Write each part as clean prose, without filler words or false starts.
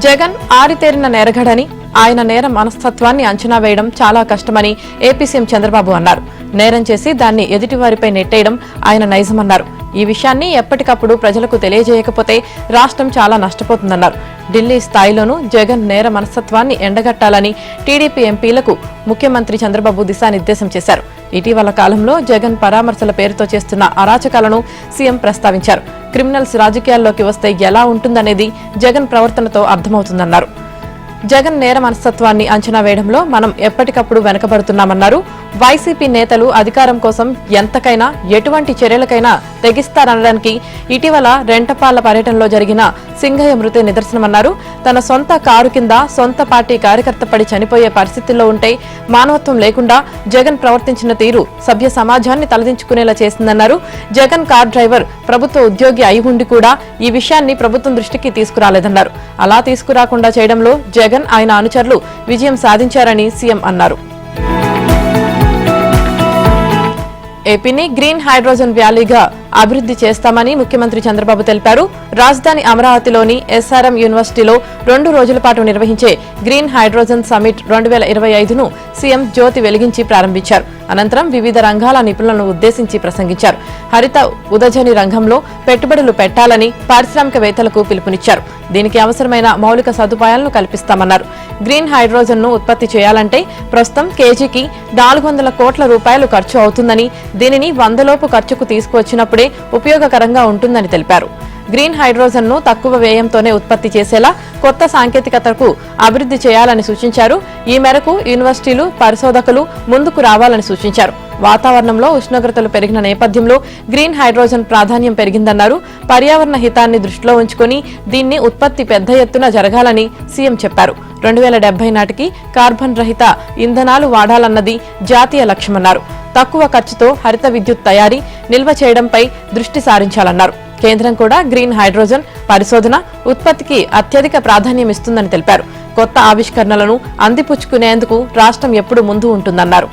జగన్ ఆరితేరిన నేరగడని ఆయన నేర మనస్తత్వాన్ని అంచనా వేయడం చాలా కష్టమని ఏపీ సీఎం చంద్రబాబు అన్నారు. నేరం చేసి దాన్ని ఎదుటివారిపై నెట్టేయడం ఆయన నైజమన్నారు. ఈ విషయాన్ని ఎప్పటికప్పుడు ప్రజలకు తెలియజేయకపోతే రాష్ట్రం చాలా నష్టపోతుందన్నారు. ఢిల్లీ స్థాయిలోనూ జగన్ నేర మనస్తత్వాన్ని ఎండగట్టాలని టీడీపీ ఎంపీలకు ముఖ్యమంత్రి చంద్రబాబు దిశానిర్దేశం చేశారు. ఇటీవల కాలంలో జగన్ పరామర్శల పేరుతో చేస్తున్న అరాచకాలను సీఎం ప్రస్తావించారు. క్రిమినల్స్ రాజకీయాల్లోకి వస్తే ఎలా ఉంటుందనేది జగన్ ప్రవర్తనతో అర్థమవుతుందన్నారు. జగన్ నేర మనస్తత్వాన్ని అంచనా వేయడంలో మనం ఎప్పటికప్పుడు వెనకబడుతున్నామన్నారు. వైసీపీ నేతలు అధికారం కోసం ఎంతకైనా ఎటువంటి చర్యలకైనా తెగిస్తారనడానికి ఇటీవల రెంటపాళ్ల పర్యటనలో జరిగిన సింగయ్య మృతి నిదర్శనమన్నారు. తన సొంత కారు కింద సొంత పార్టీ కార్యకర్త పడి చనిపోయే పరిస్థితుల్లో ఉంటే మానవత్వం లేకుండా జగన్ ప్రవర్తించిన తీరు సభ్య సమాజాన్ని తలదించుకునేలా చేసిందన్నారు. జగన్ కార్ డ్రైవర్ ప్రభుత్వ ఉద్యోగి అయి ఉండి కూడా ఈ విషయాన్ని ప్రభుత్వం దృష్టికి తీసుకురాలేదన్నారు. అలా తీసుకురాకుండా చేయడంలో జగన్ ఆయన అనుచరులు విజయం సాధించారని సీఎం అన్నారు. ఏపీని గ్రీన్ హైడ్రోజన్ వ్యాలీగా అభివృద్ధి చేస్తామని ముఖ్యమంత్రి చంద్రబాబు తెలిపారు. రాజధాని అమరావతిలోని ఎస్ఆర్ఎం యూనివర్సిటీలో 2 రోజుల పాటు నిర్వహించే గ్రీన్ హైడ్రోజన్ సమిట్ 2025ను సీఎం జ్యోతి వెలిగించి ప్రారంభించారు. అనంతరం వివిధ రంగాల నిపుణులను ఉద్దేశించి ప్రసంగించారు. హరిత ఉదజని రంగంలో పెట్టుబడులు పెట్టాలని పారిశ్రామికవేత్తలకు పిలుపునిచ్చారు. దీనికి అవసరమైన మౌలిక సదుపాయాలను కల్పిస్తామన్నారు. గ్రీన్ హైడ్రోజన్ ను ఉత్పత్తి చేయాలంటే ప్రస్తుతం కేజీకి 400 కోట్ల రూపాయలు ఖర్చు అవుతుందని, దీనిని 100 లోపు ఖర్చుకు తీసుకువచ్చినప్పుడే ఉపయోగకరంగా ఉంటుందని తెలిపారు. గ్రీన్ హైడ్రోజన్ ను తక్కువ వ్యయంతోనే ఉత్పత్తి చేసేలా కొత్త సాంకేతికతకు అభివృద్ధి చేయాలని సూచించారు. ఈ మేరకు యూనివర్సిటీలు, పరిశోధకులు ముందుకు రావాలని సూచించారు. వాతావరణంలో ఉష్ణోగ్రతలు పెరిగిన నేపథ్యంలో గ్రీన్ హైడ్రోజన్ ప్రాధాన్యం పెరిగిందన్నారు. పర్యావరణ హితాన్ని దృష్టిలో ఉంచుకుని దీన్ని ఉత్పత్తి పెద్ద ఎత్తున జరగాలని సీఎం చెప్పారు. 2070 నాటికి కార్బన్ రహిత ఇంధనాలు వాడాలన్నది జాతీయ లక్ష్యమన్నారు. తక్కువ ఖర్చుతో హరిత విద్యుత్ తయారీ, నిల్వ చేయడంపై దృష్టి సారించాలన్నారు. కేంద్రం కూడా గ్రీన్ హైడ్రోజన్ పరిశోధన, ఉత్పత్తికి అత్యధిక ప్రాధాన్యం ఇస్తుందని తెలిపారు. కొత్త ఆవిష్కరణలను అందిపుచ్చుకునేందుకు రాష్ట్రం ఎప్పుడు ముందు ఉంటుందన్నారు.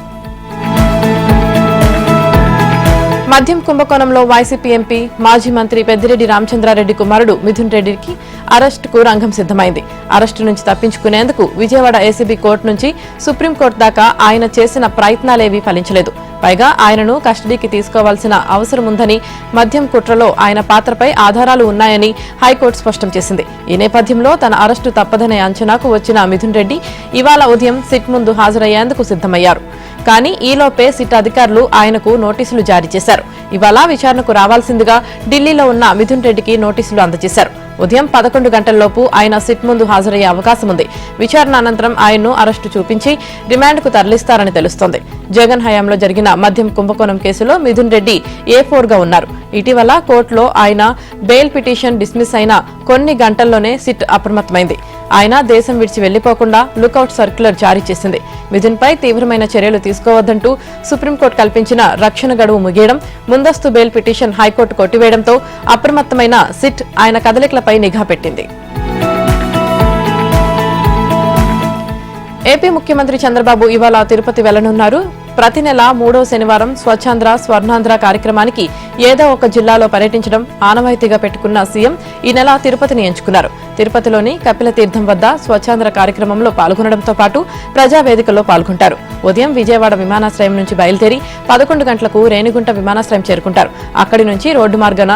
మద్యం కుంభకోణంలో వైసీపీ ఎంపీ, మాజీ మంత్రి పెద్దిరెడ్డి రామచంద్రారెడ్డి కుమారుడు మిథున్ రెడ్డికి అరెస్టుకు రంగం సిద్దమైంది. అరెస్టు నుంచి తప్పించుకునేందుకు విజయవాడ ఏసీబీ కోర్టు నుంచి సుప్రీంకోర్టు దాకా ఆయన చేసిన ప్రయత్నాలేవీ ఫలించలేదు. పైగా ఆయనను కస్టడీకి తీసుకోవాల్సిన అవసరం ఉందని, మద్యం కుట్రలో ఆయన పాత్రపై ఆధారాలు ఉన్నాయని హైకోర్టు స్పష్టం చేసింది. ఈ నేపథ్యంలో తన అరెస్టు తప్పదనే అంచనాకు వచ్చిన మిథున్ రెడ్డి ఇవాళ ఉదయం సిట్ ముందు హాజరయ్యేందుకు సిద్దమయ్యారు. కానీ ఈలోపే సిట్ అధికారులు ఆయనకు నోటీసులు జారీ చేశారు. ఇవాళ విచారణకు రావాల్సిందిగా ఢిల్లీలో ఉన్న మిథున్ రెడ్డికి నోటీసులు అందజేశారు. ఉదయం 11 గంటల్లోపు ఆయన సిట్ ముందు హాజరయ్యే అవకాశం ఉంది. విచారణ అనంతరం ఆయన్ను అరెస్టు చూపించి రిమాండ్కు తరలిస్తారని తెలుస్తోంది. జగన్ హయాంలో జరిగిన మద్యం కుంభకోణం కేసులో మిథున్ రెడ్డి A4గా ఉన్నారు. ఇటీవల కోర్టులో ఆయన బెయిల్ పిటిషన్ డిస్మిస్ అయిన కొన్ని గంటల్లోనే సిట్ అప్రమత్తమైంది. ఆయన దేశం విడిచి వెళ్లిపోకుండా లుకౌట్ సర్క్యులర్ జారీ చేసింది. మిథున్ పై తీవ్రమైన చర్యలు తీసుకోవద్దంటూ సుప్రీంకోర్టు కల్పించిన రక్షణ గడువు ముగియడం, ముందస్తు బెయిల్ పిటిషన్ హైకోర్టు కొట్టివేయడంతో అప్రమత్తమైన సిట్ ఆయన కదలికలపై నిఘా పెట్టింది. ఏపీ ముఖ్యమంత్రి చంద్రబాబు ఇవాళ తిరుపతి వెళ్లనున్నారు. ప్రతి నెల 3వ శనివారం స్వచ్ఛాంధ్ర, స్వర్ణాంధ్ర కార్యక్రమానికి ఏదో ఒక జిల్లాలో పర్యటించడం ఆనవాయితీగా పెట్టుకున్న సీఎం ఈ నెల తిరుపతిని ఎంచుకున్నారు. తిరుపతిలోని కపిలతీర్థం వద్ద స్వచ్ఛాంధ్ర కార్యక్రమంలో పాల్గొనడంతో పాటు ప్రజావేదికలో పాల్గొంటారు. ఉదయం విజయవాడ విమానాశ్రయం నుంచి బయలుదేరి 11 గంటలకు రేణిగుంట విమానాశ్రయం చేరుకుంటారు. అక్కడి నుంచి రోడ్డు మార్గాన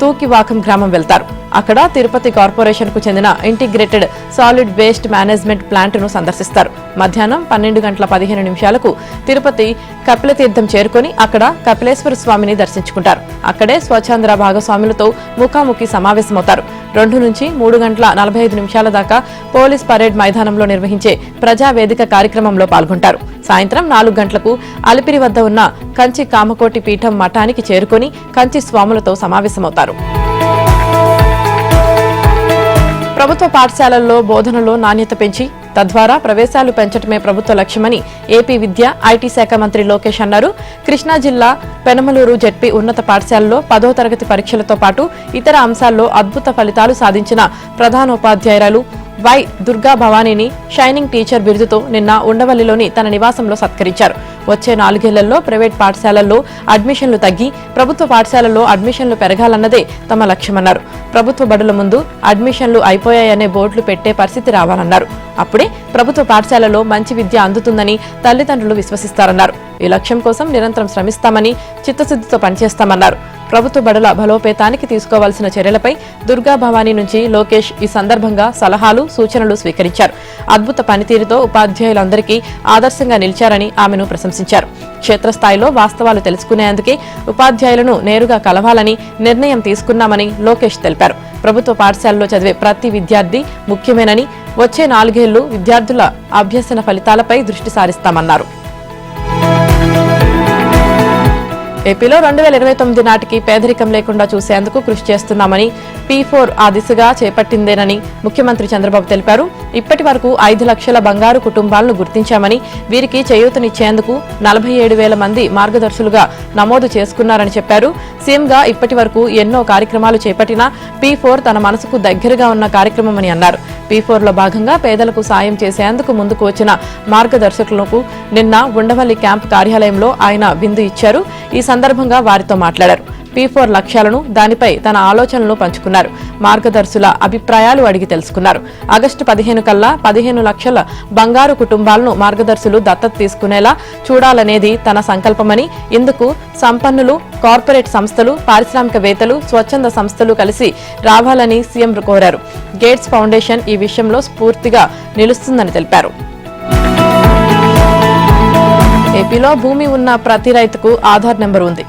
తూకివాకం గ్రామం వెళ్తారు. అక్కడ తిరుపతి కార్పొరేషన్ కు చెందిన integrated solid waste management plant ను సందర్శిస్తారు. మధ్యాహ్నం 12:15 తిరుపతి కపిలతీర్థం చేరుకుని అక్కడ కపిలేశ్వర స్వామిని దర్శించుకుంటారు. అక్కడే స్వచ్ఛాంధ్ర భాగస్వాములతో ముఖాముఖి సమావేశమవుతారు. 2 నుంచి 3:45 దాకా పోలీస్ పరేడ్ మైదానంలో నిర్వహించే ప్రజావేదిక కార్యక్రమంలో పాల్గొంటారు. సాయంత్రం 4 గంటలకు అలిపిరి వద్ద ఉన్న కంచి కామకోటి పీఠం మఠానికి చేరుకుని కంచి స్వాములతో సమావేశమవుతారు. ప్రభుత్వ పాఠశాలల్లో బోధనలో నాణ్యత పెంచి తద్వారా ప్రవేశాలు పెంచడమే ప్రభుత్వ లక్ష్యమని ఏపీ విద్య, ఐటీ శాఖ మంత్రి లోకేష్ అన్నారు. కృష్ణా జిల్లా పెనమలూరు జెడ్పీ ఉన్నత పాఠశాలలో 10వ తరగతి పరీక్షలతో పాటు ఇతర అంశాల్లో అద్భుత ఫలితాలు సాధించిన ప్రధానోపాధ్యాయురాలు వై దుర్గా భవానీని షైనింగ్ టీచర్ బిరుదుతో నిన్న ఉండవల్లిలోని తన నివాసంలో సత్కరించారు. వచ్చే 4 ఏళ్లలో ప్రైవేట్ పాఠశాలల్లో అడ్మిషన్లు తగ్గి ప్రభుత్వ పాఠశాలల్లో అడ్మిషన్లు పెరగాలన్నదే తమ లక్ష్యమన్నారు. ప్రభుత్వ బడుల ముందు అడ్మిషన్లు అయిపోయాయనే బోర్డులు పెట్టే పరిస్థితి రావాలన్నారు. అప్పుడే ప్రభుత్వ పాఠశాలలో మంచి విద్య అందుతుందని తల్లిదండ్రులు విశ్వసిస్తారన్నారు. ఈ లక్ష్యం కోసం నిరంతరం శ్రమిస్తామని, చిత్తశుద్ధితో పనిచేస్తామన్నారు. ప్రభుత్వ బడుల బలోపేతానికి తీసుకోవాల్సిన చర్యలపై దుర్గా భవానీ నుంచి లోకేష్ ఈ సందర్భంగా సలహాలు, సూచనలు స్వీకరించారు. అద్భుత పనితీరుతో ఉపాధ్యాయులందరికీ ఆదర్శంగా నిలిచారని ఆమెను ప్రశంసించారు. క్షేత్రస్థాయిలో వాస్తవాలు తెలుసుకునేందుకే ఉపాధ్యాయులను నేరుగా కలవాలని నిర్ణయం తీసుకున్నామని లోకేష్ తెలిపారు. ప్రభుత్వ పాఠశాలలో చదివే ప్రతి విద్యార్థి ముఖ్యమేనని, వచ్చే 4 ఏళ్లు విద్యార్థుల అభ్యసన ఫలితాలపై దృష్టి సారిస్తామన్నారు. ఏపీలో 2029 నాటికి పేదరికం లేకుండా చూసేందుకు కృషి చేస్తున్నామని, P4 ఆ దిశగా చేపట్టిందేనని ముఖ్యమంత్రి చంద్రబాబు తెలిపారు. ఇప్పటి వరకు 5 లక్షల బంగారు కుటుంబాలను గుర్తించామని, వీరికి చేయూతనిచ్చేందుకు 47,000 మంది మార్గదర్శులుగా నమోదు చేసుకున్నారని చెప్పారు. సీఎంగా ఇప్పటి వరకు ఎన్నో కార్యక్రమాలు చేపట్టినా P4 తన మనసుకు దగ్గరగా ఉన్న కార్యక్రమమని అన్నారు. P4లో భాగంగా పేదలకు సాయం చేసేందుకు ముందుకు వచ్చిన మార్గదర్శకులకు నిన్న ఉండవల్లి క్యాంప్ కార్యాలయంలో ఆయన విందు ఇచ్చారు. ఈ సందర్భంగా వారితో మాట్లాడారు. P4 లక్ష్యాలను, దానిపై తన ఆలోచనలను పంచుకున్నారు. మార్గదర్శుల అభిప్రాయాలు అడిగి తెలుసుకున్నారు. ఆగస్టు 15 కల్లా 15 లక్షల బంగారు కుటుంబాలను మార్గదర్శులు దత్తత తీసుకునేలా చూడాలనేది తన సంకల్పమని, ఇందుకు సంపన్నులు, కార్పొరేట్ సంస్థలు, పారిశ్రామికవేత్తలు, స్వచ్ఛంద సంస్థలు కలిసి రావాలని సీఎం కోరారు. గేట్స్ ఫౌండేషన్ ఈ విషయంలో స్ఫూర్తిగా నిలుస్తుందని తెలిపారు. ఏపీలో భూమి ఉన్న ప్రతి రైతుకు ఆధార్ నెంబర్ ఉంది.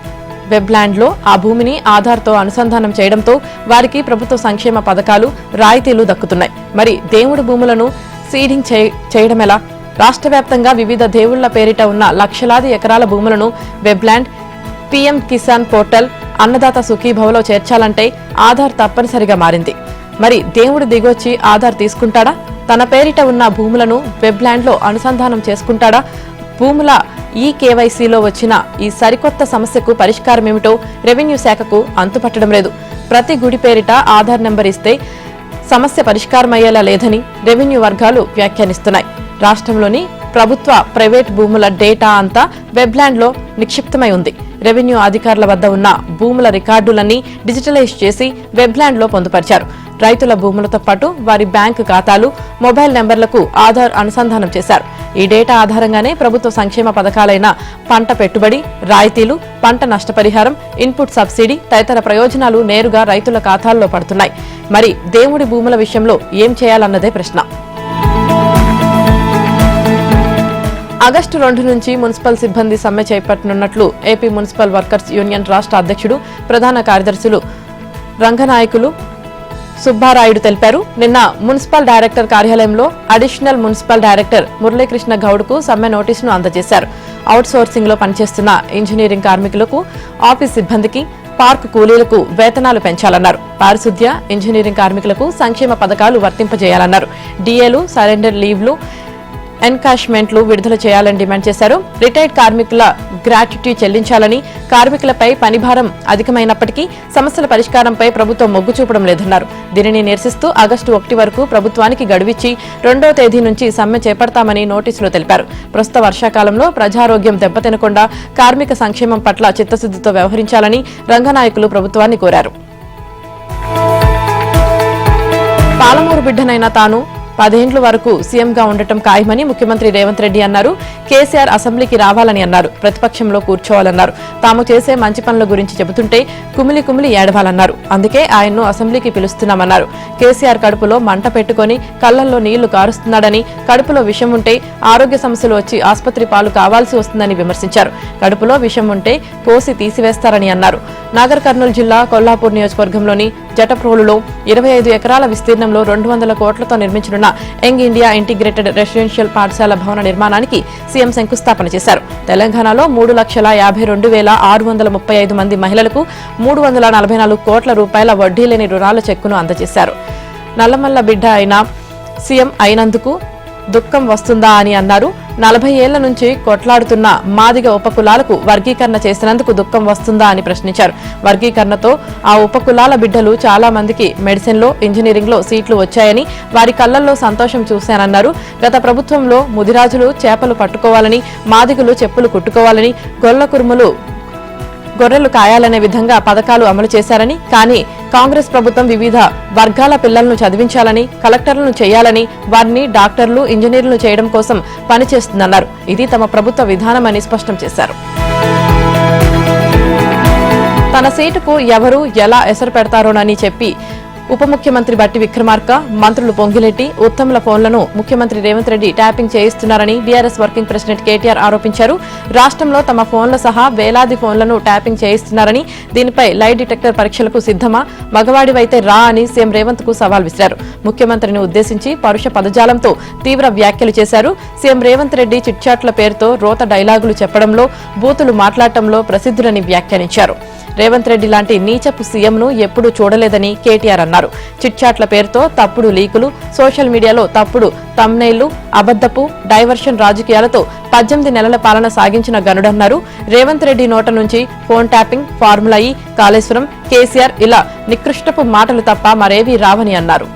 వెబ్లాండ్లో ఆ భూమిని ఆధార్తో అనుసంధానం చేయడంతో వారికి ప్రభుత్వ సంక్షేమ పథకాలు, రాయితీలు దక్కుతున్నాయి. మరి దేవుడి భూములను సీడింగ్ చేయడం ఎలా? రాష్ట్ర వ్యాప్తంగా వివిధ దేవుళ్ల పేరిట ఉన్న లక్షలాది ఎకరాల భూములను వెబ్లాండ్, పీఎం కిసాన్ పోర్టల్, అన్నదాత సుఖీభవలో చేర్చాలంటే ఆధార్ తప్పనిసరిగా మారింది. మరి దేవుడు దిగొచ్చి ఆధార్ తీసుకుంటాడా? తన పేరిట ఉన్న భూములను వెబ్లాండ్లో అనుసంధానం చేసుకుంటాడా? భూముల కేవైసీలో వచ్చిన ఈ సరికొత్త సమస్యకు పరిష్కారమేమిటో రెవెన్యూ శాఖకు అంతుపట్టడం లేదు. ప్రతి గుడి పేరిట ఆధార్ నెంబర్ ఇస్తే సమస్య పరిష్కారమయ్యేలా లేదని రెవెన్యూ వర్గాలు వ్యాఖ్యానిస్తున్నాయి. రాష్ట్రంలోని ప్రభుత్వ, ప్రైవేట్ భూముల డేటా అంతా వెబ్లాండ్లో నిక్షిప్తమై ఉంది. రెవెన్యూ అధికారుల వద్ద ఉన్న భూముల రికార్డులన్నీ డిజిటలైజ్ చేసి వెబ్లాండ్లో పొందుపరిచారు. రైతుల భూములతో పాటు వారి బ్యాంకు ఖాతాలు, మొబైల్ నెంబర్లకు ఆధార్ అనుసంధానం చేశారు. ఈ డేటా ఆధారంగానే ప్రభుత్వ సంక్షేమ పథకాలైన పంట పెట్టుబడి, రాయితీలు, పంట నష్టపరిహారం, ఇన్పుట్ సబ్సిడీ తదితర ప్రయోజనాలు నేరుగా రైతుల ఖాతాల్లో పడుతున్నాయి. మరి దేవుడి భూముల విషయంలో ఏం చేయాలన్నదే ప్రశ్న. ఆగస్టు 2 నుంచి మున్సిపల్ సిబ్బంది సమ్మె చేపట్టనున్నట్లు ఏపీ మున్సిపల్ వర్కర్స్ యూనియన్ రాష్ట్ర అధ్యక్షుడు, ప్రధాన కార్యదర్శులు రంగనాయకులు సుబ్బారాయుడు తెలిపారు. నిన్న మున్సిపల్ డైరెక్టర్ కార్యాలయంలో అడిషనల్ మున్సిపల్ డైరెక్టర్ మురళీకృష్ణ గౌడ్కు సమ్మె నోటీసును అందజేశారు. అవుట్ సోర్సింగ్ లో పనిచేస్తున్న ఇంజనీరింగ్ కార్మికులకు, ఆఫీస్ సిబ్బందికి, పార్క్ కూలీలకు వేతనాలు పెంచాలన్నారు. పారిశుద్ధ్య, ఇంజనీరింగ్ కార్మికులకు సంక్షేమ పథకాలు వర్తింపజేయాలన్నారు. డిఏలు, సరెండర్ లీవ్లు, ఎన్కాష్మెంట్లు విడుదల చేయాలని డిమాండ్ చేశారు. రిటైర్డ్ కార్మికుల గ్రాట్యుటీ చెల్లించాలని, కార్మికులపై పనిభారం అధికమైనప్పటికీ సమస్యల పరిష్కారంపై ప్రభుత్వం మొగ్గు చూపడం లేదన్నారు. దీనిని నిరసిస్తూ ఆగస్టు 1 వరకు ప్రభుత్వానికి గడువిచ్చి 2వ తేదీ నుంచి సమ్మె చేపడతామని నోటీసులో తెలిపారు. ప్రస్తుత వర్షాకాలంలో ప్రజారోగ్యం దెబ్బతినకుండా కార్మిక సంక్షేమం పట్ల చిత్తశుద్ధితో వ్యవహరించాలని రంగనాయకులు ప్రభుత్వాన్ని కోరారు. పాలమూరు బిడ్డనైన తాను 10 ఏళ్ల వరకు సీఎంగా ఉండటం ఖాయమని ముఖ్యమంత్రి రేవంత్ రెడ్డి అన్నారు. కేసీఆర్ అసెంబ్లీకి రావాలని అన్నారు. ప్రతిపక్షంలో కూర్చోవాలన్నారు. తాము చేసే మంచి పనుల గురించి చెబుతుంటే కుమిలి కుమిలి ఏడవాలన్నారు. అందుకే ఆయన్ను అసెంబ్లీకి పిలుస్తున్నామన్నారు. కేసీఆర్ కడుపులో మంట పెట్టుకుని కళ్లల్లో నీళ్లు కారుస్తున్నాడని, కడుపులో విషం ఉంటే ఆరోగ్య సమస్యలు వచ్చి ఆసుపత్రి పాలు కావాల్సి వస్తుందని విమర్శించారు. కడుపులో విషం ఉంటే కోసి తీసివేస్తారని అన్నారు. నాగర్ కర్నూలు జిల్లా కొల్లాపూర్ నియోజకవర్గంలోని జటప్రోలులో 25 ఎకరాల విస్తీర్ణంలో 200 కోట్లతో నిర్మించనున్న యంగ్ ఇండియా ఇంటిగ్రేటెడ్ రెసిడెన్షియల్ పాఠశాల భవన నిర్మాణానికి సీఎం శంకుస్థాపన చేశారు. తెలంగాణలో 3,52,635 మంది మహిళలకు 344 కోట్ల రూపాయల వడ్డీ లేని రుణాల చెక్కును అందజేశారు. నల్లమల్ల బిడ్డ అయిన సీఎం అయినందుకు దుఃఖం వస్తుందా అని అన్నారు. 40 ఏళ్ల నుంచి కొట్లాడుతున్న మాదిగ ఉపకులాలకు వర్గీకరణ చేసినందుకు దుఃఖం వస్తుందా అని ప్రశ్నించారు. వర్గీకరణతో ఆ ఉపకులాల బిడ్డలు చాలా మందికి మెడిసిన్లో, ఇంజనీరింగ్లో సీట్లు వచ్చాయని వారి కళ్లల్లో సంతోషం చూశానన్నారు. గత ప్రభుత్వంలో ముదిరాజులు చేపలు పట్టుకోవాలని, మాదిగులు చెప్పులు కుట్టుకోవాలని, గొల్ల కురుములు గొర్రెలు కాయాలనే విధంగా పథకాలు అమలు చేశారని, కానీ కాంగ్రెస్ ప్రభుత్వం వివిధ వర్గాల పిల్లలను చదివించాలని, కలెక్టర్లను చేయాలని, వారిని డాక్టర్లు, ఇంజనీర్లు చేయడం కోసం పనిచేస్తుందన్నారు. ఇది తమ ప్రభుత్వ విధానమని స్పష్టం చేశారు. తన సీటుకు ఎవరు ఎలా ఎసరు పెడతారోనని చెప్పి ఉప ముఖ్యమంత్రి బట్టి విక్రమార్క, మంత్రులు పొంగిరెడ్డి, ఉత్తమ్ల ఫోన్లను ముఖ్యమంత్రి రేవంత్ రెడ్డి ట్యాపింగ్ చేయిస్తున్నారని బీఆర్ఎస్ వర్కింగ్ ప్రెసిడెంట్ కేటీఆర్ ఆరోపించారు. రాష్ట్రంలో తమ ఫోన్ల సహా వేలాది ఫోన్లను ట్యాపింగ్ చేయిస్తున్నారని, దీనిపై లై డిటెక్టర్ పరీక్షలకు సిద్ధమా, మగవాడివైతే రా అని సీఎం రేవంత్ కు సవాల్ విసిరారు. ముఖ్యమంత్రిని ఉద్దేశించి పరుష పదజాలంతో తీవ్ర వ్యాఖ్యలు చేశారు. సీఎం రేవంత్ రెడ్డి చిట్చాట్ల పేరుతో రోత డైలాగులు చెప్పడంలో, బూతులు మాట్లాడటంలో ప్రసిద్ధులని వ్యాఖ్యానించారు. రేవంత్ రెడ్డి లాంటి నీచపు సీఎంను ఎప్పుడూ చూడలేదని కేటీఆర్ అన్నారు. చిట్చాట్ల పేరుతో తప్పుడు లీకులు, సోషల్ మీడియాలో తప్పుడు తమ్నైళ్లు, అబద్దపు డైవర్షన్ రాజకీయాలతో 18 నెలల పాలన సాగించిన గనుడన్నారు. రేవంత్ రెడ్డి నోట నుంచి ఫోన్ ట్యాపింగ్, ఫార్ములా ఈ, కాళేశ్వరం, కేసీఆర్ ఇలా నికృష్టపు మాటలు తప్ప మరేవీ రావని అన్నారు.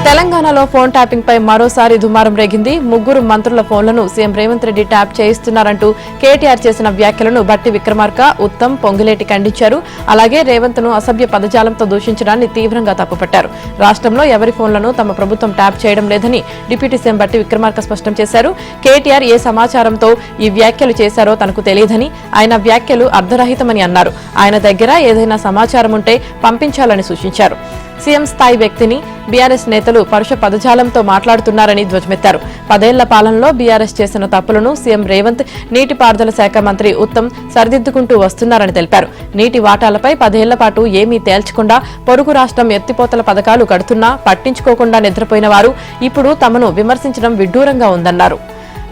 తెలంగాణలో ఫోన్ ట్యాపింగ్ పై మరోసారి దుమారం రేగింది. 3 మంత్రుల ఫోన్లను సీఎం రేవంత్ రెడ్డి ట్యాప్ చేయిస్తున్నారంటూ కేటీఆర్ చేసిన వ్యాఖ్యలను బట్టి విక్రమార్క, ఉత్తమ్, పొంగులేటి ఖండించారు. అలాగే రేవంత్ ను అసభ్య పదజాలంతో దూషించడాన్ని తీవ్రంగా తప్పుపట్టారు. రాష్ట్రంలో ఎవరి ఫోన్లను తమ ప్రభుత్వం ట్యాప్ చేయడం లేదని డిప్యూటీ సీఎం బట్టి విక్రమార్క స్పష్టం చేశారు. కేటీఆర్ ఏ సమాచారంతో ఈ వ్యాఖ్యలు చేశారో తనకు తెలియదని, ఆయన వ్యాఖ్యలు అర్ధరహితమని అన్నారు. ఆయన దగ్గర ఏదైనా సమాచారం ఉంటే పంపించాలని సూచించారు. సీఎం స్థాయి వ్యక్తిని బీఆర్ఎస్ నేతలు పరుష పదజాలంతో మాట్లాడుతున్నారని ధ్వజమెత్తారు. 10 ఏళ్ల పాలనలో బీఆర్ఎస్ చేసిన తప్పులను సీఎం రేవంత్, నీటిపారుదల శాఖ మంత్రి ఉత్తమ్ సరిదిద్దుకుంటూ వస్తున్నారని తెలిపారు. నీటి వాటాలపై 10 ఏళ్ల పాటు ఏమీ తేల్చకుండా పొరుగు రాష్ట్రం ఎత్తిపోతల పథకాలు కడుతున్నా పట్టించుకోకుండా నిద్రపోయిన వారు ఇప్పుడు తమను విమర్శించడం విడ్డూరంగా ఉందన్నారు.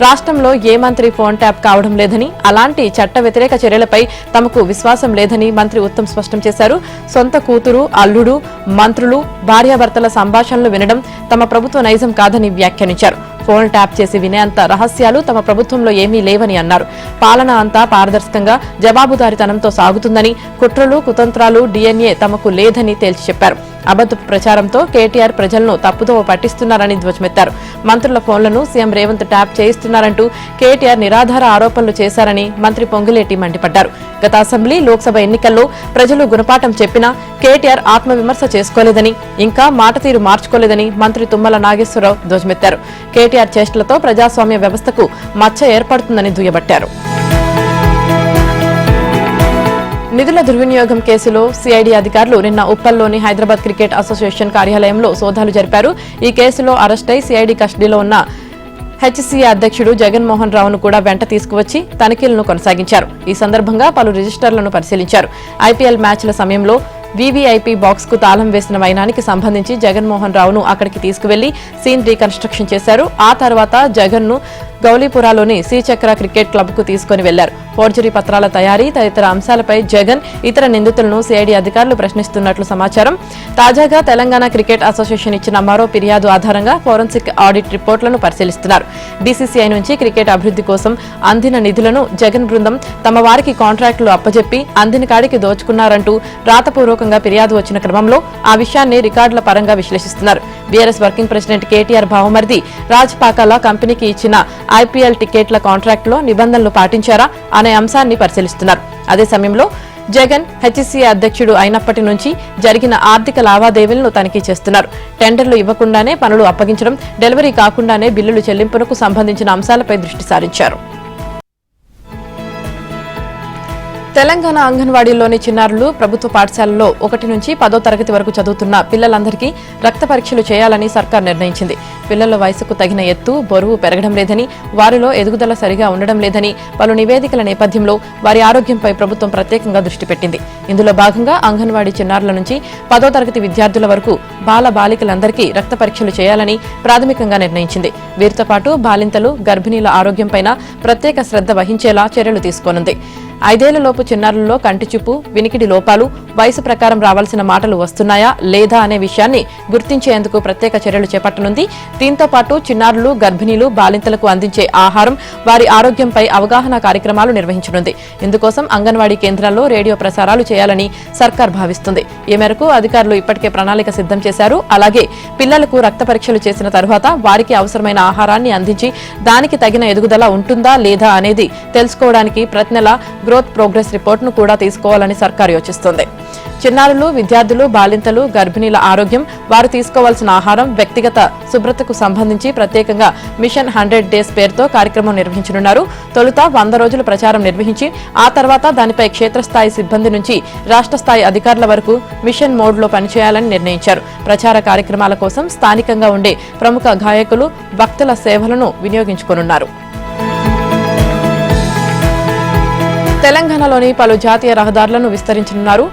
రాష్ట్రంలో ఏ మంత్రి ఫోన్ ట్యాప్ కావడం లేదని, అలాంటి చట్ట వ్యతిరేక చర్యలపై తమకు విశ్వాసం లేదని మంత్రి ఉత్తమ్ స్పష్టం చేశారు. సొంత కూతురు, అల్లుడు, మంత్రులు, భార్యాభర్తల సంభాషణలు వినడం తమ ప్రభుత్వ నైజం కాదని వ్యాఖ్యానించారు. ఫోన్ ట్యాప్ చేసి వినేంత రహస్యాలు తమ ప్రభుత్వంలో ఏమీ లేవని అన్నారు. పాలన అంతా పారదర్శకంగా, జవాబుదారీతనంతో సాగుతుందని, కుట్రలు, కుతంత్రాలు, డీఎన్ఏ తమకు లేదని తేల్చి చెప్పారు. అబద్ధపు ప్రచారంతో కేటీఆర్ ప్రజలను తప్పుదోవ పట్టిస్తున్నారని ధ్వజమెత్తారు. మంత్రుల ఫోన్లను సీఎం రేవంత్ ట్యాప్ చేయిస్తున్నారంటూ కేటీఆర్ నిరాధార ఆరోపణలు చేశారని మంత్రి పొంగులేటి మండిపడ్డారు. గత అసెంబ్లీ, లోక్సభ ఎన్నికల్లో ప్రజలు గుణపాఠం చెప్పినా కేటీఆర్ ఆత్మవిమర్శ చేసుకోలేదని, ఇంకా మాట తీరు మార్చుకోలేదని మంత్రి తుమ్మల నాగేశ్వరరావు ధ్వజమెత్తారు. కేటీఆర్ చేష్టలతో ప్రజాస్వామ్య వ్యవస్థకు మచ్చ ఏర్పడుతుందని దుయ్యబట్టారు. నిధుల దుర్వినియోగం కేసులో సిఐడి అధికారులు నిన్న ఉప్పల్లోని హైదరాబాద్ క్రికెట్ అసోసియేషన్ కార్యాలయంలో సోదాలు జరిపారు. ఈ కేసులో అరెస్టై సిఐడి కస్టడీలో ఉన్న హెచ్సీఏ అధ్యక్షుడు జగన్మోహన్ రావును కూడా వెంట తీసుకువచ్చి తనిఖీలను కొనసాగించారు. ఈ సందర్భంగా పలు రిజిస్టర్లను పరిశీలించారు. ఐపీఎల్ మ్యాచ్ల సమయంలో వీవీఐపీ బాక్స్ కు తాళం వేసిన వైనానికి సంబంధించి జగన్మోహన్ రావును అక్కడికి తీసుకువెళ్లి సీన్ రీకన్స్ట్రక్షన్ చేశారు. ఆ తర్వాత జగన్ ను గౌలీపురాలోని శ్రీచక్ర క్రికెట్ క్లబ్ కు తీసుకుని వెళ్లారు. ఫోర్జరీ పత్రాల తయారీ తదితర అంశాలపై జగన్, ఇతర నిందితులను సిఐడి అధికారులు ప్రశ్నిస్తున్నట్లు సమాచారం. తాజాగా తెలంగాణ క్రికెట్ అసోసియేషన్ ఇచ్చిన మరో ఫిర్యాదు ఆధారంగా ఫోరెన్సిక్ ఆడిట్ రిపోర్టులను పరిశీలిస్తున్నారు. బీసీసీఐ నుంచి క్రికెట్ అభివృద్ధి కోసం అందిన నిధులను జగన్ బృందం తమ వారికి కాంట్రాక్టులు అప్పజెప్పి అందిన కాడికి దోచుకున్నారంటూ రాతపూర్వకంగా ఫిర్యాదు వచ్చిన క్రమంలో ఆ విషయాన్ని రికార్డుల పరంగా విశ్లేషిస్తున్నారు. బీఆర్ఎస్ వర్కింగ్ ప్రెసిడెంట్ కేటీఆర్ బావమరిది రాజ్పాకాల కంపెనీకి ఇచ్చిన ఐపీఎల్ టికెట్ల కాంట్రాక్టులో నిబంధనలు పాటించారా అనే అంశాన్ని పరిశీలిస్తున్నారు. అదే సమయంలో జగన్ హెచ్సీఏ అధ్యక్షుడు అయినప్పటి నుంచి జరిగిన ఆర్థిక లావాదేవీలను తనిఖీ చేస్తున్నారు. టెండర్లు ఇవ్వకుండానే పనులు అప్పగించడం, డెలివరీ కాకుండానే బిల్లులు చెల్లింపునకు సంబంధించిన అంశాలపై దృష్టి సారించారు. తెలంగాణ అంగన్వాడీలోని చిన్నారులు ప్రభుత్వ పాఠశాలలో 1 నుంచి 10వ తరగతి వరకు చదువుతున్న పిల్లలందరికీ రక్త పరీక్షలు చేయాలని సర్కార్ నిర్ణయించింది. పిల్లల వయసుకు తగిన ఎత్తు, బరువు పెరగడం లేదని, వారిలో ఎదుగుదల సరిగా ఉండడం లేదని పలు నివేదికల నేపథ్యంలో వారి ఆరోగ్యంపై ప్రభుత్వం ప్రత్యేకంగా దృష్టి పెట్టింది. ఇందులో భాగంగా అంగన్వాడీ చిన్నారుల నుంచి 10వ తరగతి విద్యార్థుల వరకు బాల బాలికలందరికీ రక్త పరీక్షలు చేయాలని ప్రాథమికంగా నిర్ణయించింది. వీరితో పాటు బాలింతలు, గర్భిణీల ఆరోగ్యంపై ప్రత్యేక శ్రద్ధ వహించేలా చర్యలు తీసుకోనుంది. 5 ఏళ్లలోపు చిన్నారులలో కంటి చూపు, వినికిడి లోపాలు, వయసు ప్రకారం రావాల్సిన మాటలు వస్తున్నాయా లేదా అనే విషయాన్ని గుర్తించేందుకు ప్రత్యేక చర్యలు చేపట్టనుంది. దీంతో పాటు చిన్నారులు, గర్భిణీలు, బాలింతలకు అందించే ఆహారం, వారి ఆరోగ్యంపై అవగాహన కార్యక్రమాలు నిర్వహించనుంది. ఇందుకోసం అంగన్వాడీ కేంద్రాల్లో రేడియో ప్రసారాలు చేయాలని సర్కార్ భావిస్తుంది. ఈ మేరకు అధికారులు ఇప్పటికే ప్రణాళిక సిద్ధం చేశారు. అలాగే పిల్లలకు రక్త పరీక్షలు చేసిన తరువాత వారికి అవసరమైన ఆహారాన్ని అందించి దానికి తగిన ఎదుగుదల ఉంటుందా లేదా అనేది తెలుసుకోవడానికి ప్రతి నెల గ్రోత్ ప్రోగ్రెస్ రిపోర్ట్ను కూడా తీసుకోవాలని సర్కార్ యోచిస్తోంది. చిన్నారులు, విద్యార్థులు, బాలింతలు, గర్భిణీల ఆరోగ్యం, వారు తీసుకోవాల్సిన ఆహారం, వ్యక్తిగత శుభ్రతకు సంబంధించి ప్రత్యేకంగా మిషన్ 100 డేస్ పేరుతో కార్యక్రమం నిర్వహించనున్నారు. తొలుత 100 రోజుల ప్రచారం నిర్వహించి ఆ తర్వాత దానిపై క్షేత్రస్థాయి సిబ్బంది నుంచి రాష్ట్ర స్థాయి అధికారుల వరకు మిషన్ మోడ్లో పనిచేయాలని నిర్ణయించారు. ప్రచార కార్యక్రమాల కోసం స్థానికంగా ఉండే ప్రముఖ గాయకులు, భక్తుల సేవలను వినియోగించుకోనున్నారు. తెలంగాణలోని పలు జాతీయ రహదారులను విస్తరించనున్నారు.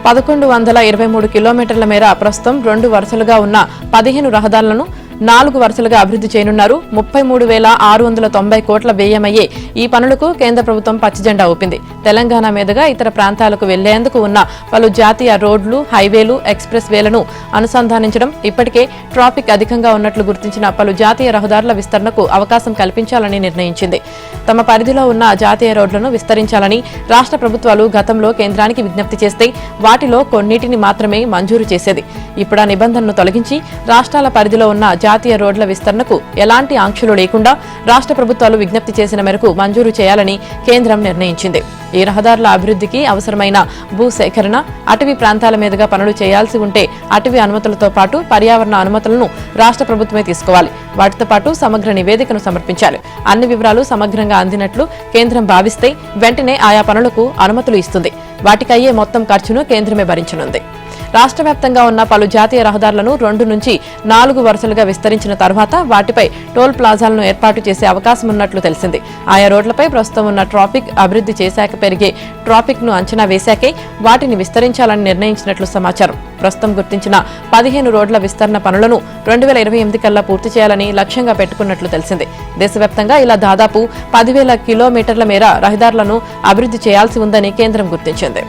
1123 కిలోమీటర్ల మేర ప్రస్తుతం 2 వరుసలుగా ఉన్న 15 రహదారులను 4 వరుసలుగా అభివృద్ధి చేయనున్నారు. 33,690 కోట్ల వ్యయమయ్యే ఈ పనులకు కేంద్ర ప్రభుత్వం పచ్చజెండా ఊపింది. తెలంగాణ మీదుగా ఇతర ప్రాంతాలకు వెళ్లేందుకు ఉన్న పలు జాతీయ రోడ్లు, హైవేలు, ఎక్స్ప్రెస్ వేలను అనుసంధానించడం, ఇప్పటికే ట్రాఫిక్ అధికంగా ఉన్నట్లు గుర్తించిన పలు జాతీయ రహదారుల విస్తరణకు అవకాశం కల్పించాలని నిర్ణయించింది. తమ పరిధిలో ఉన్న జాతీయ రోడ్లను విస్తరించాలని రాష్ట్ర ప్రభుత్వాలు గతంలో కేంద్రానికి విజ్ఞప్తి చేస్తే వాటిలో కొన్నిటిని మాత్రమే మంజూరు చేసేది. ఇప్పుడు ఆ నిబంధనను తొలగించి రాష్ట్రాల పరిధిలో ఉన్న జాతీయ రోడ్ల విస్తరణకు ఎలాంటి ఆంక్షలు లేకుండా రాష్ట్ర ప్రభుత్వాలు విజ్ఞప్తి చేసిన మేరకు మంజూరు చేయాలని కేంద్రం నిర్ణయించింది. ఈ రహదారుల అభివృద్ధికి అవసరమైన భూసేకరణ, అటవీ ప్రాంతాల మీదుగా పనులు చేయాల్సి ఉంటే అటవీ అనుమతులతో పాటు పర్యావరణ అనుమతులను రాష్ట్ర ప్రభుత్వమే తీసుకోవాలి. వాటితో పాటు సమగ్ర నివేదికను సమర్పించాలి. అన్ని వివరాలు సమగ్రంగా అందినట్లు కేంద్రం భావిస్తే వెంటనే ఆయా పనులకు అనుమతులు ఇస్తుంది. వాటికయ్యే మొత్తం ఖర్చును కేంద్రమే భరించనుంది. రాష్ట్ర వ్యాప్తంగా ఉన్న పలు జాతీయ రహదారులను 2 నుంచి 4 వరుసలుగా విస్తరించిన తర్వాత వాటిపై టోల్ ప్లాజాలను ఏర్పాటు చేసే అవకాశం ఉన్నట్లు తెలిసింది. ఆయా రోడ్లపై ప్రస్తుతం ఉన్న ట్రాఫిక్ అభివృద్ధి చేశాక పెరిగే ట్రాఫిక్ ను అంచనా వేశాకే వాటిని విస్తరించాలని నిర్ణయించినట్లు సమాచారం. ప్రస్తుతం గుర్తించిన 15 రోడ్ల విస్తరణ పనులను 2028 కల్లా పూర్తి చేయాలని లక్ష్యంగా పెట్టుకున్నట్లు తెలిసింది. దేశవ్యాప్తంగా ఇలా దాదాపు 10,000 కిలోమీటర్ల మేర రహదారులను అభివృద్ధి చేయాల్సి ఉందని కేంద్రం గుర్తించింది.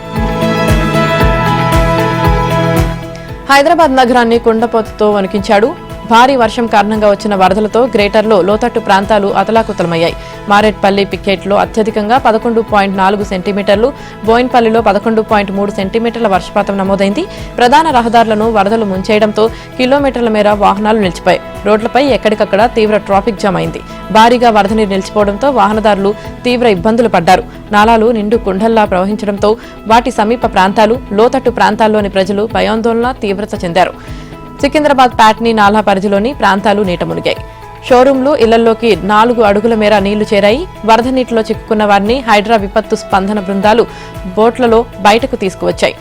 హైదరాబాద్ నగరాన్ని కుండపోతతో వణికించాడు. భారీ వర్షం కారణంగా వచ్చిన వరదలతో గ్రేటర్లో లోతట్టు ప్రాంతాలు అతలాకుతలమయ్యాయి. మారేట్పల్లి పికెట్లో అత్యధికంగా 11.4 సెంటీమీటర్లు, బోయిన్పల్లిలో 11.3 సెంటీమీటర్ల వర్షపాతం నమోదైంది. ప్రధాన రహదారులను వరదలు ముంచేయడంతో కిలోమీటర్ల మేర వాహనాలు నిలిచిపోయాయి. రోడ్లపై ఎక్కడికక్కడ తీవ్ర ట్రాఫిక్ జామ్ అయింది. భారీగా వరద నీరు నిలిచిపోవడంతో వాహనదారులు తీవ్ర ఇబ్బందులు పడ్డారు. నాలాలు నిండు కుండల్లా ప్రవహించడంతో వాటి సమీప ప్రాంతాలు, లోతట్టు ప్రాంతాల్లోని ప్రజలు భయాందోళన తీవ్రత చెందారు. సికింద్రాబాద్ ప్యాట్నీ నాలా పరిధిలోని ప్రాంతాలు నీట మునిగాయి. షోరూంలు, ఇళ్లలోకి 4 అడుగుల మేర నీళ్లు చేరాయి. వరద నీటిలో చిక్కుకున్న వారిని హైడ్రా విపత్తు స్పందన బృందాలు బోట్లలో బయటకు తీసుకువచ్చాయి.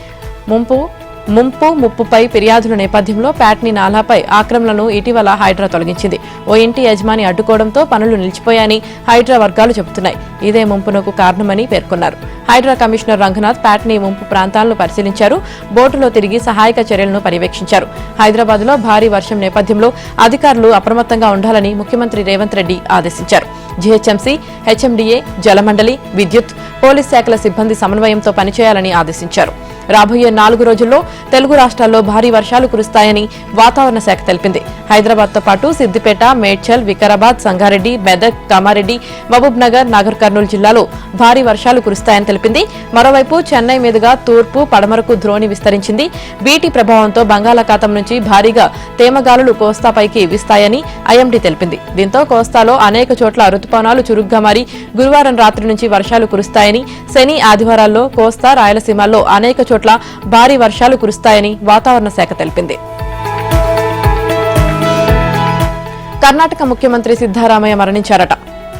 ముప్పుపై ఫిర్యాదుల నేపథ్యంలో ప్యాట్నీ నాలాపై ఆక్రమణలను ఇటీవల హైడ్రా తొలగించింది. ఓ ఇంటి యజమాని అడ్డుకోవడంతో పనులు నిలిచిపోయాయని హైడ్రా వర్గాలు చెబుతున్నాయి. ఇదే ముంపునకు కారణమని పేర్కొన్నారు. హైడ్రా కమిషనర్ రంగనాథ్ ప్యాట్నీ ముంపు ప్రాంతాలను పరిశీలించారు. బోటులో తిరిగి సహాయక చర్యలను పర్యవేక్షించారు. హైదరాబాద్ లో భారీ వర్షం నేపథ్యంలో అధికారులు అప్రమత్తంగా ఉండాలని ముఖ్యమంత్రి రేవంత్ రెడ్డి ఆదేశించారు. జీహెచ్ఎంసీ, హెచ్ఎండీఏ, జలమండలి, విద్యుత్, పోలీస్ శాఖల సిబ్బంది సమన్వయంతో పనిచేయాలని ఆదేశించారు. రాబోయే 4 రోజుల్లో తెలుగు రాష్ట్రాల్లో భారీ వర్షాలు కురుస్తాయని వాతావరణ శాఖ తెలిపింది. హైదరాబాద్తో పాటు సిద్దిపేట, మేడ్చల్, వికారాబాద్, సంగారెడ్డి, మెదక్, కామారెడ్డి, మహబూబ్ నగర్, నాగర్ కర్నూలు జిల్లాలో భారీ వర్షాలు కురుస్తాయని తెలిపింది. మరోవైపు చెన్నై మీదుగా తూర్పు, పడమరకు ద్రోణి విస్తరించింది. వీటి ప్రభావంతో బంగాళాఖాతం నుంచి భారీగా తేమగాలులు కోస్తాపైకి వీస్తాయని ఐఎండీ తెలిపింది. దీంతో కోస్తాలో అనేక చోట్ల రుతుపవనాలు చురుగ్గా మారి గురువారం రాత్రి నుంచి వర్షాలు కురుస్తాయని, శని, ఆదివారాల్లో కోస్తా, రాయలసీమల్లో అనేక చోట్ల భారీ వర్షాలు కురుస్తాయని వాతావరణ శాఖ తెలిపింది. కర్ణాటక ముఖ్యమంత్రి సిద్ధరామయ్య మరణించారట.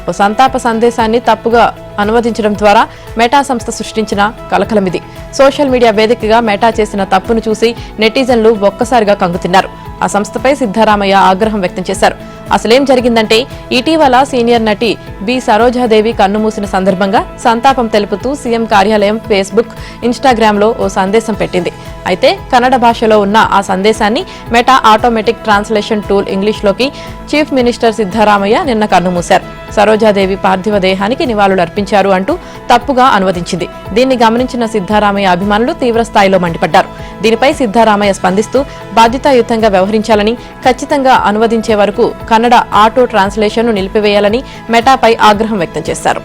ఓ సంతాప సందేశాన్ని తప్పుగా అనువదించడం ద్వారా మెటా సంస్థ సృష్టించిన కలకలమిది. సోషల్ మీడియా వేదికగా మెటా చేసిన తప్పును చూసి నెటిజన్లు ఒక్కసారిగా కంగుతిన్నారు. ఆ సంస్థపై సిద్ధరామయ్య ఆగ్రహం వ్యక్తం చేశారు. అసలేం జరిగిందంటే ఇటీవల సీనియర్ నటి బి సరోజాదేవి కన్నుమూసిన సందర్భంగా సంతాపం తెలుపుతూ సీఎం కార్యాలయం ఫేస్బుక్, ఇన్స్టాగ్రామ్లో ఓ సందేశం పెట్టింది. అయితే కన్నడ భాషలో ఉన్న ఆ సందేశాన్ని మెటా ఆటోమేటిక్ ట్రాన్స్లేషన్ టూల్ ఇంగ్లీష్లోకి చీఫ్ మినిస్టర్ సిద్ధరామయ్య నిన్న కన్నుమూశారు. సరోజాదేవి పార్థివ దేహానికి నివాళులు అర్పించారు అంటూ తప్పుగా అనువదించింది. దీన్ని గమనించిన సిద్ధరామయ్య అభిమానులు తీవ్ర స్థాయిలో మండిపడ్డారు. దీనిపై సిద్ధరామయ్య స్పందిస్తూ బాధ్యతాయుతంగా వ్యవహరించాలని, ఖచ్చితంగా అనువదించే వరకు కన్నడ ఆటో ట్రాన్స్లేషన్ను నిలిపివేయాలని మెటాపై ఆగ్రహం వ్యక్తం చేశారు.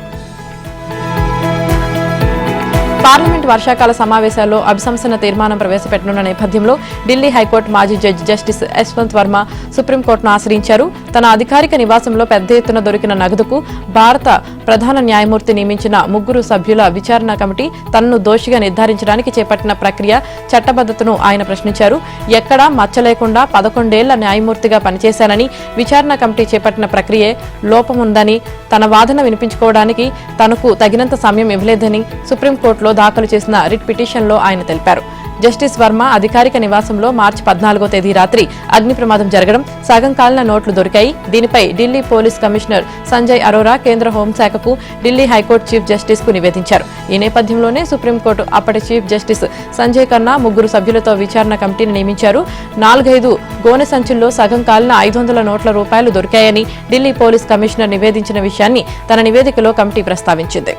పార్లమెంట్ వర్షాకాల సమావేశాల్లో అభిశంసన తీర్మానం ప్రవేశపెట్టనున్న నేపథ్యంలో ఢిల్లీ హైకోర్టు మాజీ జడ్జి జస్టిస్ యశ్వంత్ వర్మ సుప్రీంకోర్టును ఆశ్రయించారు. తన అధికారిక నివాసంలో పెద్ద ఎత్తున దొరికిన నగదుకు భారత ప్రధాన న్యాయమూర్తి నియమించిన 3 సభ్యుల విచారణ కమిటీ తనను దోషిగా నిర్ధారించడానికి చేపట్టిన ప్రక్రియ చట్టబద్దతను ఆయన ప్రశ్నించారు. ఎక్కడా మచ్చ లేకుండా 11 ఏళ్ల న్యాయమూర్తిగా పనిచేశానని, విచారణ కమిటీ చేపట్టిన ప్రక్రియే లోపముందని, తన వాదన వినిపించుకోవడానికి తనకు తగినంత సమయం ఇవ్వలేదని సుప్రీంకోర్టులో దాఖలు చేసిన రిట్ పిటిషన్లో ఆయన తెలిపారు. జస్టిస్ వర్మ అధికారిక నివాసంలో మార్చి 14వ తేదీ రాత్రి అగ్ని ప్రమాదం జరగడం, సగం కాలిన నోట్లు దొరికాయి. దీనిపై ఢిల్లీ పోలీస్ కమిషనర్ సంజయ్ అరోరా కేంద్ర హోంశాఖకు, ఢిల్లీ హైకోర్టు చీఫ్ జస్టిస్ కు నివేదించారు. ఈ నేపథ్యంలోనే సుప్రీంకోర్టు అప్పటి చీఫ్ జస్టిస్ సంజయ్ ఖన్నా 3 సభ్యులతో విచారణ కమిటీని నియమించారు. 4-5 గోనె సంచుల్లో సగం కాలిన 500 నోట్ల రూపాయలు దొరికాయని ఢిల్లీ పోలీస్ కమిషనర్ నివేదించిన విషయాన్ని తన నివేదికలో కమిటీ ప్రస్తావించింది.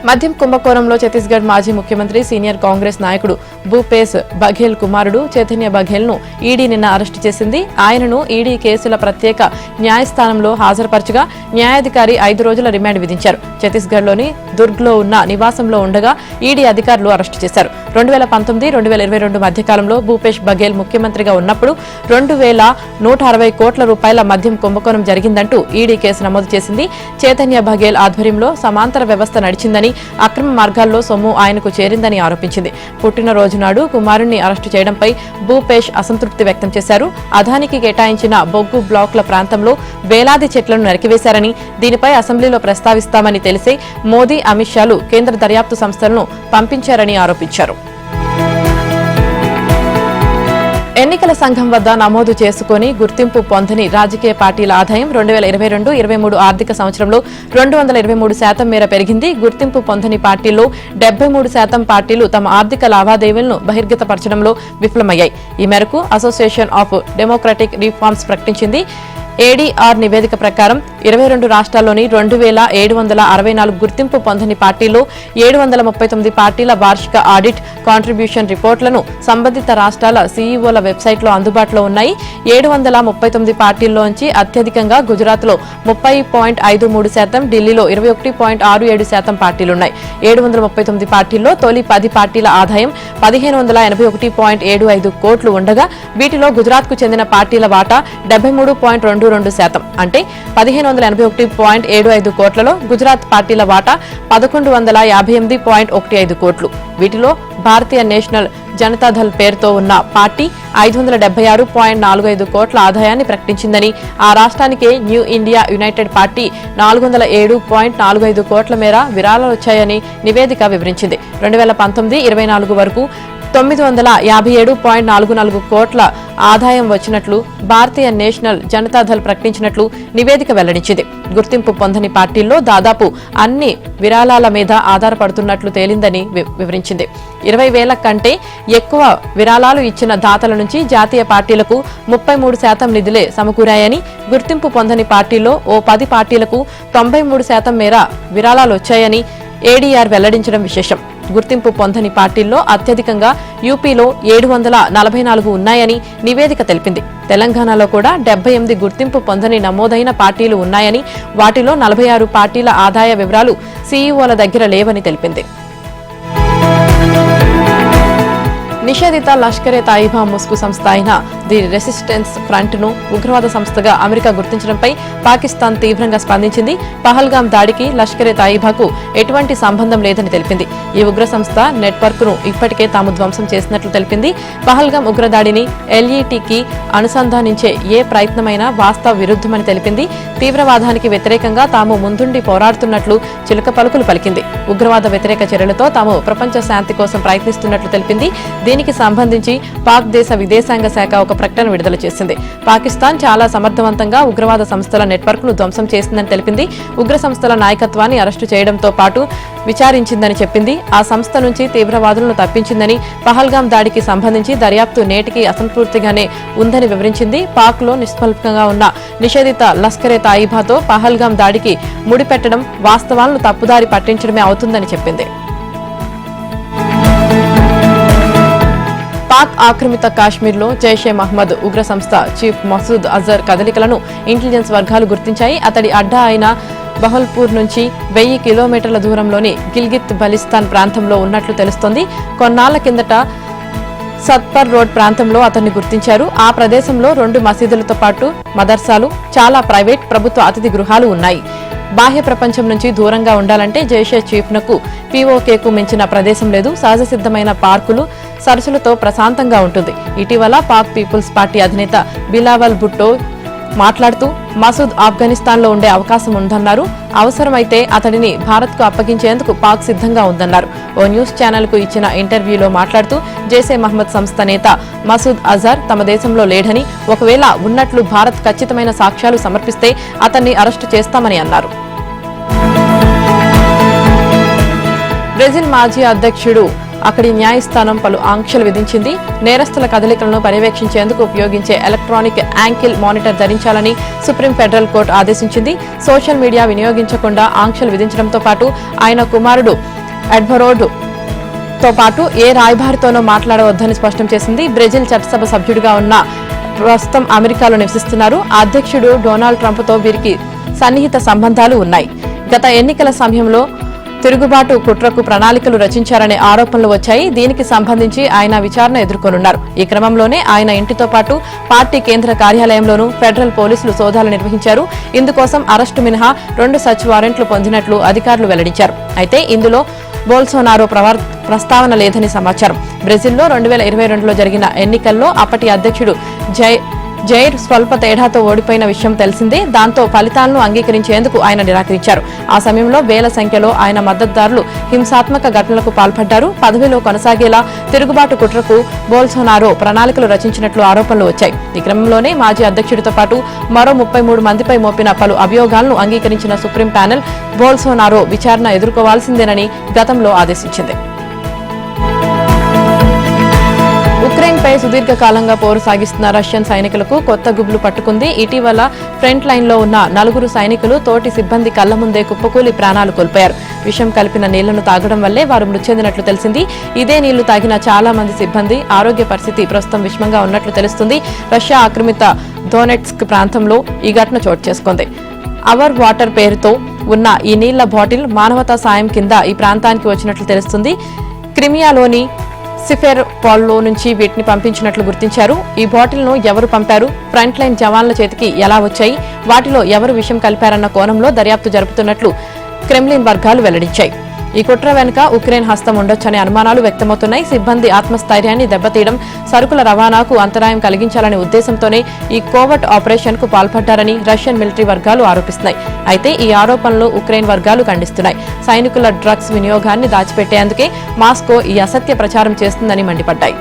మద్యం కుంభకోణంలో ఛత్తీస్గఢ్ మాజీ ముఖ్యమంత్రి, సీనియర్ కాంగ్రెస్ నాయకుడు భూపేశ్ బఘేల్ కుమారుడు చైతన్య బఘేల్ ను ఈడీ నిన్న అరెస్టు చేసింది. ఆయనను ఈడీ కేసుల ప్రత్యేక న్యాయస్థానంలో హాజరుపరచగా న్యాయాధికారి 5 రోజుల రిమాండ్ విధించారు. ఛత్తీస్గఢ్లోని దుర్గ్లో ఉన్న నివాసంలో ఉండగా ఈడీ అధికారులు అరెస్టు చేశారు. 2019-2022 మధ్యకాలంలో భూపేశ్ బఘేల్ ముఖ్యమంత్రిగా ఉన్నప్పుడు 2160 కోట్ల రూపాయల మద్యం కుంభకోణం జరిగిందంటూ ఈడీ కేసు నమోదు చేసింది. చైతన్య బఘేల్ ఆధ్వర్యంలో సమాంతర వ్యవస్థ నడిచిందని, అక్రమ మార్గాల్లో సొమ్ము ఆయనకు చేరిందని ఆరోపించింది. పుట్టినరోజు నాడు కుమారుణ్ణి అరెస్టు చేయడంపై భూపేశ్ అసంతృప్తి వ్యక్తం చేశారు. అదానికి కేటాయించిన బొగ్గు బ్లాకుల ప్రాంతంలో వేలాది చెట్లను నరికివేశారని, దీనిపై అసెంబ్లీలో ప్రస్తావిస్తామని తెలిసే మోదీ, అమిత్ షాలు కేంద్ర దర్యాప్తు సంస్థలను పంపించారని ఆరోపించారు. ఎన్నికల సంఘం వద్ద నమోదు చేసుకుని గుర్తింపు పొందని రాజకీయ పార్టీల ఆదాయం 2022-23 ఆర్థిక సంవత్సరంలో 223% మేర పెరిగింది. గుర్తింపు పొందని పార్టీల్లో 73% పార్టీలు తమ ఆర్థిక లావాదేవీలను బహిర్గతపరచడంలో విఫలమయ్యాయి. ఈ మేరకు అసోసియేషన్ ఆఫ్ డెమోక్రటిక్ రిఫార్మ్స్ ప్రకటించింది. ఏడీఆర్ నివేదిక ప్రకారం 22 రాష్ట్రాల్లోని 2764 గుర్తింపు పొందని పార్టీల్లో 739 పార్టీల వార్షిక ఆడిట్, కాంట్రిబ్యూషన్ రిపోర్టులను సంబంధిత రాష్ట్రాల సీఈఓల వెబ్సైట్లో అందుబాటులో ఉన్నాయి. 739 పార్టీల్లోంచి అత్యధికంగా గుజరాత్లో 30.53%, ఢిల్లీలో 21.67% పార్టీలున్నాయి. 739 పార్టీల్లో తొలి 10 పార్టీల ఆదాయం 1581.75 కోట్లు ఉండగా వీటిలో గుజరాత్కు చెందిన పార్టీల వాటా 73.22%. అంటే 1581.75 కోట్లలో గుజరాత్ పార్టీల వాటా 1158.15 కోట్లు. వీటిలో భారతీయ నేషనల్ జనతాదళ్ పేరుతో ఉన్న పార్టీ 576.45 కోట్ల ఆదాయాన్ని ప్రకటించిందని, ఆ రాష్ట్రానికే న్యూ ఇండియా యునైటెడ్ పార్టీ 407.45 కోట్ల మేర విరాళాలు వచ్చాయని నివేదిక వివరించింది. 2019-24 వరకు 957.44 కోట్ల ఆదాయం వచ్చినట్లు భారతీయ నేషనల్ జనతాదళ్ ప్రకటించినట్లు నివేదిక వెల్లడించింది. గుర్తింపు పొందని పార్టీల్లో దాదాపు అన్ని విరాళాల మీద ఆధారపడుతున్నట్లు తేలిందని వివరించింది. 20,000 కంటే ఎక్కువ విరాళాలు ఇచ్చిన దాతల నుంచి జాతీయ పార్టీలకు 33% నిధులే సమకూరాయని, గుర్తింపు పొందని పార్టీల్లో ఓ 10 పార్టీలకు 93% మేర విరాళాలు వచ్చాయని ఏడీఆర్ వెల్లడించడం విశేషం. గుర్తింపు పొందని పార్టీల్లో అత్యధికంగా యూపీలో 744 ఉన్నాయని నివేదిక తెలిపింది. తెలంగాణలో కూడా 78 గుర్తింపు పొందని నమోదైన పార్టీలు ఉన్నాయని, వాటిలో 46 పార్టీల ఆదాయ వివరాలు సీఈఓల దగ్గర లేవని తెలిపింది. నిషేధిత లష్కరే తాయిబా ముస్కు సంస్థ అయిన ది రెసిస్టెన్స్ ఫ్రంట్ ను ఉగ్రవాద సంస్థగా అమెరికా గుర్తించడంపై పాకిస్తాన్ తీవ్రంగా స్పందించింది. పహల్గాం దాడికి లష్కరే తాయిబాకు ఎటువంటి సంబంధం లేదని తెలిపింది. ఈ ఉగ్ర సంస్థ నెట్వర్క్ ను ఇప్పటికే తాము ధ్వంసం చేసినట్లు తెలిపింది. పహల్గాం ఉగ్రదాడిని ఎల్ఈటీకి అనుసంధానించే ఏ ప్రయత్నమైనా వాస్తవ విరుద్ధమని తెలిపింది. తీవ్రవాదానికి వ్యతిరేకంగా తాము ముందుండి పోరాడుతున్నట్లు చిలుక పలుకులు పలికింది. ఉగ్రవాద వ్యతిరేక చర్యలతో తాము ప్రపంచ శాంతి కోసం ప్రయత్నిస్తున్నట్లు తెలిపింది. దీనికి దీనికి సంబంధించి పాక్ దేశ విదేశాంగ శాఖ ఒక ప్రకటన విడుదల చేసింది. పాకిస్తాన్ చాలా సమర్థవంతంగా ఉగ్రవాద సంస్థల నెట్వర్క్ ను ధ్వంసం చేసిందని తెలిపింది. ఉగ్ర సంస్థల నాయకత్వాన్ని అరెస్టు చేయడంతో పాటు విచారించిందని చెప్పింది. ఆ సంస్థ నుంచి తీవ్రవాదులను తప్పించిందని, పహల్గాం దాడికి సంబంధించి దర్యాప్తు నేటికి అసంపూర్తిగానే ఉందని వివరించింది. పాక్ లో నిష్ఫలంగా ఉన్న నిషేధిత లష్కరే తాయిబాతో పహల్గాం దాడికి ముడిపెట్టడం వాస్తవాలను తప్పుదారి పట్టించడమే అవుతుందని చెప్పింది. పాక్ ఆక్రమిత కాశ్మీర్లో జైషే మహ్మద్ ఉగ్ర సంస్థ చీఫ్ మసూద్ అజర్ కదలికలను ఇంటెలిజెన్స్ వర్గాలు గుర్తించాయి. అతడి అడ్డా అయిన బహల్పూర్ నుంచి 1000 కిలోమీటర్ల దూరంలోని గిల్గిత్ బలిస్తాన్ ప్రాంతంలో ఉన్నట్లు తెలుస్తోంది. కొన్నాళ్ల కిందట సత్పర్ రోడ్ ప్రాంతంలో అతన్ని గుర్తించారు. ఆ ప్రదేశంలో 2 మసీదులతో పాటు మదర్సాలు, చాలా ప్రైవేట్, ప్రభుత్వ అతిథి గృహాలు ఉన్నాయి. బాహ్య ప్రపంచం నుంచి దూరంగా ఉండాలంటే జైషే చీఫ్నకు పీఓకేకు మించిన ప్రదేశం లేదు. సహజ సిద్ధమైన పార్కులు, సరస్సులతో ప్రశాంతంగా ఉంటుంది. ఇటీవల పాక్ పీపుల్స్ పార్టీ అధినేత బిలావల్ భుట్టో మాట్లాడుతూ మసూద్ ఆఫ్ఘనిస్తాన్లో ఉండే అవకాశం ఉందన్నారు. అవసరమైతే అతడిని భారత్కు అప్పగించేందుకు పాక్ సిద్ధంగా ఉందన్నారు. ఓ న్యూస్ ఛానల్ కు ఇచ్చిన ఇంటర్వ్యూలో మాట్లాడుతూ జైషే మహ్మద్ సంస్థ నేత మసూద్ అజర్ తమ దేశంలో లేడని, ఒకవేళ ఉన్నట్లు భారత్ ఖచ్చితమైన సాక్ష్యాలు సమర్పిస్తే అతన్ని అరెస్టు చేస్తామని అన్నారు. బ్రెజిల్ మాజీ అధ్యక్షుడు అక్కడి న్యాయస్థానం పలు ఆంక్షలు విధించింది. నేరస్తుల కదలికలను పర్యవేక్షించేందుకు ఉపయోగించే ఎలక్ట్రానిక్ యాంకిల్ మానిటర్ ధరించాలని సుప్రీం ఫెడరల్ కోర్టు ఆదేశించింది. సోషల్ మీడియా వినియోగించకుండా ఆంక్షలు విధించడంతో పాటు ఆయన కుమారుడు ఎడ్వరోడ్ తో పాటు ఏ రాయబారితోనో మాట్లాడవద్దని స్పష్టం చేసింది. బ్రెజిల్ చట్టసభ సభ్యుడిగా ఉన్న ప్రస్తుతం అమెరికాలో నివసిస్తున్నారు. అధ్యక్షుడు డొనాల్డ్ ట్రంప్ తో వీరికి సన్నిహిత సంబంధాలు ఉన్నాయి. గత ఎన్నికల సమయంలో తిరుగుబాటు కుట్రకు ప్రణాళికలు రచించారనే ఆరోపణలు వచ్చాయి. దీనికి సంబంధించి ఆయన విచారణ ఎదుర్కొనున్నారు. ఈ క్రమంలోనే ఆయన ఇంటితో పాటు పార్టీ కేంద్ర కార్యాలయంలోనూ ఫెడరల్ పోలీసులు సోదాలు నిర్వహించారు. ఇందుకోసం అరెస్టు మినహా 2 సర్చ్ వారెంట్లు పొందినట్లు అధికారులు వెల్లడించారు. అయితే ఇందులో బోల్సోనారో ప్రస్తావన లేదని సమాచారం. బ్రెజిల్లో 2022లో జరిగిన ఎన్నికల్లో అప్పటి అధ్యక్షుడు జైర్ స్వల్ప తేడాతో ఓడిపోయిన విషయం తెలిసిందే. దాంతో ఫలితాలను అంగీకరించేందుకు ఆయన నిరాకరించారు. ఆ సమయంలో వేల సంఖ్యలో ఆయన మద్దతుదారులు హింసాత్మక ఘటనలకు పాల్పడ్డారు. పదవిలో కొనసాగేలా తిరుగుబాటు కుట్రకు బోల్సోనారో ప్రణాళికలు రచించినట్లు ఆరోపణలు వచ్చాయి. ఈ క్రమంలోనే మాజీ అధ్యక్షుడితో పాటు మరో 33 మందిపై మోపిన పలు అభియోగాలను అంగీకరించిన సుప్రీం ప్యానెల్ బోల్సోనారో విచారణ ఎదుర్కోవాల్సిందేనని గతంలో ఆదేశించింది. ఉక్రెయిన్పై సుదీర్ఘకాలంగా పోరు సాగిస్తున్న రష్యన్ సైనికులకు కొత్త గుబులు పట్టుకుంది. ఇటీవల ఫ్రంట్ లైన్లో ఉన్న 4 సైనికులు తోటి సిబ్బంది కళ్ల ముందే కుప్పకూలి ప్రాణాలు కోల్పోయారు. విషం కలిపిన నీళ్లను తాగడం వల్లే వారు మృతి చెందినట్లు తెలిసింది. ఇదే నీళ్లు తాగిన చాలా మంది సిబ్బంది ఆరోగ్య పరిస్థితి ప్రస్తుతం విషమంగా ఉన్నట్లు తెలుస్తుంది. రష్యా ఆక్రమిత డొనెట్స్క్ ప్రాంతంలో ఈ ఘటన చోటు చేసుకుంది. అవర్ వాటర్ పేరుతో ఉన్న ఈ నీళ్ల బాటిల్ మానవతా సాయం కింద ఈ ప్రాంతానికి వచ్చినట్లు తెలుస్తుంది. క్రిమియాలోని సిఫెర్ పాల్లో నుంచి వీటిని పంపించినట్లు గుర్తించారు. ఈ బాటిల్ను ఎవరు పంపారు, ఫ్రంట్ లైన్ జవాన్ల చేతికి ఎలా వచ్చాయి, వాటిలో ఎవరు విషం కలిపారన్న కోణంలో దర్యాప్తు జరుపుతున్నట్లు క్రెమ్లిన్ వర్గాలు వెల్లడించాయి. ఈ కుట్ర వెనుక ఉక్రెయిన్ హస్తం ఉండొచ్చనే అనుమానాలు వ్యక్తమవుతున్నాయి. సిబ్బంది ఆత్మస్థైర్యాన్ని దెబ్బతీయడం, సరుకుల రవాణాకు అంతరాయం కలిగించాలనే ఉద్దేశంతోనే ఈ కోవర్ట్ ఆపరేషన్ కు పాల్పడ్డారని రష్యన్ మిలిటరీ వర్గాలు ఆరోపిస్తున్నాయి. అయితే ఈ ఆరోపణలు ఉక్రెయిన్ వర్గాలు ఖండిస్తున్నాయి. సైనికుల డ్రగ్స్ వినియోగాన్ని దాచిపెట్టేందుకే మాస్కో ఈ అసత్య ప్రచారం చేస్తుందని మండిపడ్డాయి.